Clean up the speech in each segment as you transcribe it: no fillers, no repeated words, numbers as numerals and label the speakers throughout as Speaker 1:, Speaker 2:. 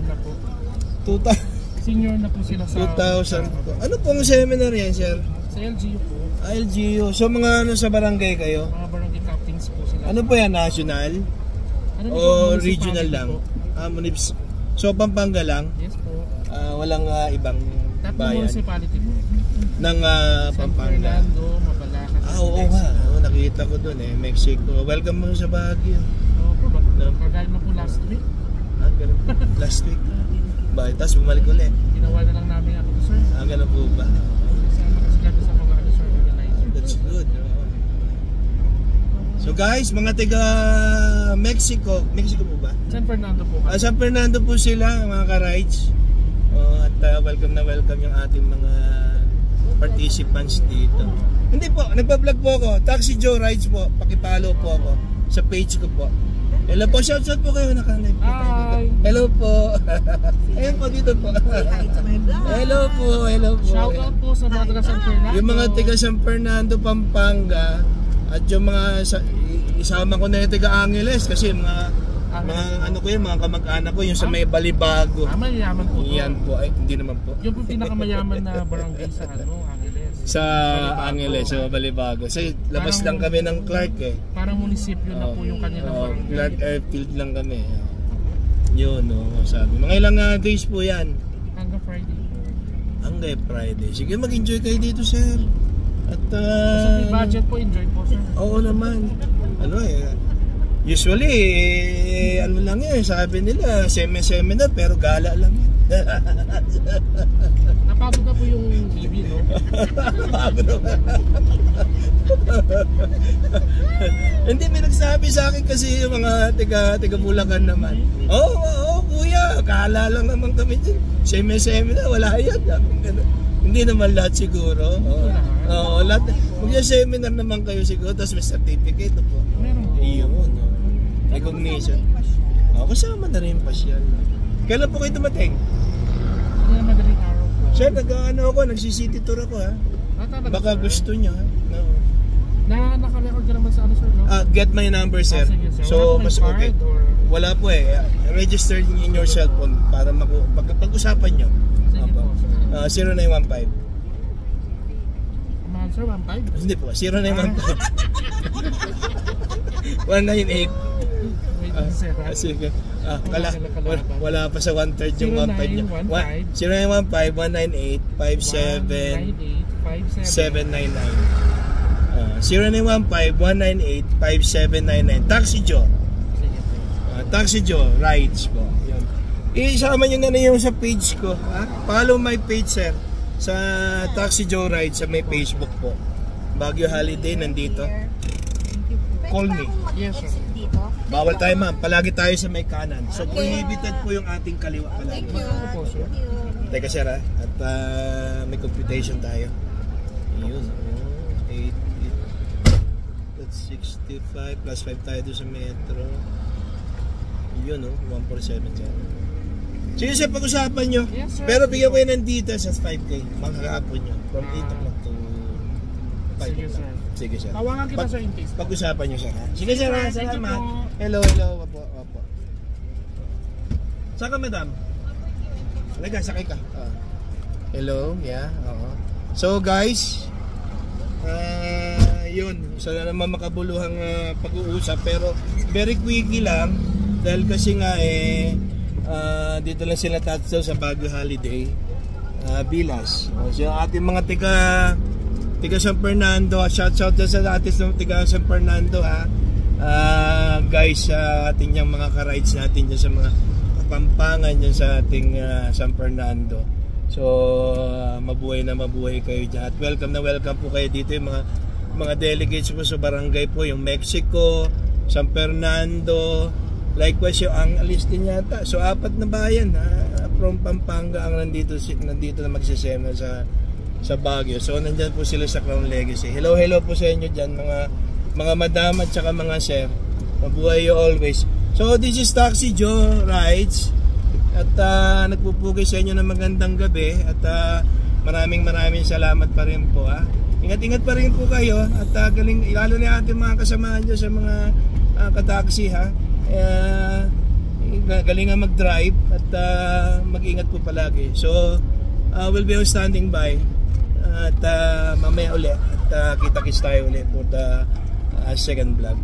Speaker 1: na po.
Speaker 2: 2,000.
Speaker 1: Senior na po sila sa
Speaker 2: 2,000 po. Ano pong seminar yan, sir?
Speaker 1: Sa LGU po.
Speaker 2: LGU. So mga ano sa barangay kayo?
Speaker 1: Mga barangay captains po sila.
Speaker 2: Ano po yan? National?
Speaker 1: Ano
Speaker 2: O regional lang? So Pampanga lang?
Speaker 1: Yes po.
Speaker 2: Walang ibang bayan?
Speaker 1: Municipality po.
Speaker 2: Ng Pampanga?
Speaker 1: San Fernando, Mabalacan.
Speaker 2: Oo nga. Nakita ko doon Mexico. Welcome mo sa Baguio.
Speaker 1: Oo po. Kagaya na po last week.
Speaker 2: Ganun po. Last week. Bakit? Tapos bumalik ulit.
Speaker 1: Ginawa na lang namin ako to, sir.
Speaker 2: Ganun po ba?
Speaker 1: Kasama kasi kami sa mga sir, organizer.
Speaker 2: That's good. So guys, mga taga Mexico po ba?
Speaker 1: San Fernando po.
Speaker 2: San Fernando po sila, mga ka-rides. At welcome na welcome yung ating mga participants dito. Hindi po, nagpa-vlog po ako. Taxi Joe Rides po. Pakipalo po ako sa page ko po. Hello po, shout po kayo, naka-live po.
Speaker 1: Hi!
Speaker 2: Hello po. Ayun po, dito po. Hello po.
Speaker 1: Shout out po sa mga taga San Fernando.
Speaker 2: Yung mga taga San Fernando, Pampanga, at yung mga isama ko na yung taga Angeles kasi mga ano ko yun, mga kamag-anak ko yung sa may Balibago.
Speaker 1: Mayayaman po.
Speaker 2: Yan po, ay hindi naman po.
Speaker 1: Yung po pinakamayaman na barangay sa Angeles.
Speaker 2: Sa Angeles, sa Balibago. Kasi labas lang kami ng Clark
Speaker 1: Parang munisipyo na po yung kanilang barangay.
Speaker 2: Clark Airfield lang kami. Yun, sabi. Mga ilang days po yan?
Speaker 1: Hanggang Friday po.
Speaker 2: Hanggang Friday. Sige, mag-enjoy kayo dito, sir. At
Speaker 1: sa budget po, enjoy po, sir.
Speaker 2: Oo naman. Usually, ano lang yun, sabi nila, semi-seminar, pero gala lang yun.
Speaker 1: Napagod na po yung BB, no?
Speaker 2: Napagod naman. Hindi, may nagsabi sa akin kasi yung mga tiga Bulacan naman. Oo, kuya, gala lang naman kami dyan. Semi-seminar, wala yan. Hindi naman lahat siguro. Oo, lahat. Mag-seminar naman kayo siguro, tapos may certificate po.
Speaker 1: Meron po.
Speaker 2: Iyon, recognition. Kasama na rin pasyal. Kailan po kayo dumating?
Speaker 1: Madaling araw po.
Speaker 2: Sir, nagsisity tour ako Baka gusto nyo
Speaker 1: Naka-record ka naman sa sir, no?
Speaker 2: Get my number, sir.
Speaker 1: Sige, sir.
Speaker 2: So,
Speaker 1: mas
Speaker 2: okay. Wala po register in your cellphone para pag-usapan nyo.
Speaker 1: Sige po, sir.
Speaker 2: 0915.
Speaker 1: Mahal, sir, 1.5?
Speaker 2: Hindi po, 0915. 198. Sige. Wala pa sa 1/3 yung 1.5 nyo. 0915-198-5799. 0915-198-5799. Taxi Joe. Taxi Joe Rides po. Yun. Isama nyo na yung sa page ko. Follow my page, sir. Sa Taxi Joe Rides sa may Facebook po. Baguio Holiday nandito. Call me.
Speaker 1: Yes, sir.
Speaker 2: Bawal tayo, ma'am. Palagi tayo sa may kanan. So prohibited po yung ating kaliwa palagi. Teka, sir, at may computation tayo. Yun. 65 plus 5 tayo doon sa metro. Yun 147 sir. Sige sir, pag-usapan nyo.
Speaker 1: Yes, sir.
Speaker 2: Pero bigyan ko yun ng details sa 5K. Makakapon nyo. From 8 o'clock to 5
Speaker 1: Sige,
Speaker 2: o'clock.
Speaker 1: sir.
Speaker 2: Sige sir.
Speaker 1: Tawagan kita sa in case.
Speaker 2: Pag-usapan nyo sir. Sige sir, salamat. Hello. Opo. Saan ka, madam? Halika, sakay ka. Hello, yeah. So guys, yun, sana naman makabuluhang pag-uusap, pero very quickly lang dahil kasi nga dito lang sila tatsaw sa Baguio Holiday, Bilas. So yung ating mga tiga San Fernando, shout sa atin ng tiga San Fernando guys, ating yung mga ka-rides natin dyan sa mga Kapampangan dyan sa ating San Fernando. So mabuhay na mabuhay kayo dyan at welcome na welcome po kayo dito, yung mga delegates po sa barangay po, yung Mexico, San Fernando, likewise yung Angeles din yata. So 4 na bayan from Pampanga ang nandito na magsisema sa Baguio. So nandyan po sila sa Crown Legacy. Hello po sa inyo dyan mga madam at saka mga sir. Mabuhay you always. So this is Taxi Joe Rides at nagpupugay sa inyo ng magandang gabi at maraming salamat pa rin po Ingat-ingat pa rin po kayo at lalo na ating mga kasamahan dyan sa mga kataksi galingan mag-drive at mag-ingat po palagi. So we'll be on standing by at mamaya uli at kita-kits tayo uli for the second vlog.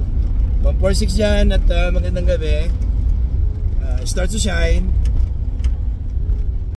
Speaker 2: 146 dyan at magandang gabi. Start to shine.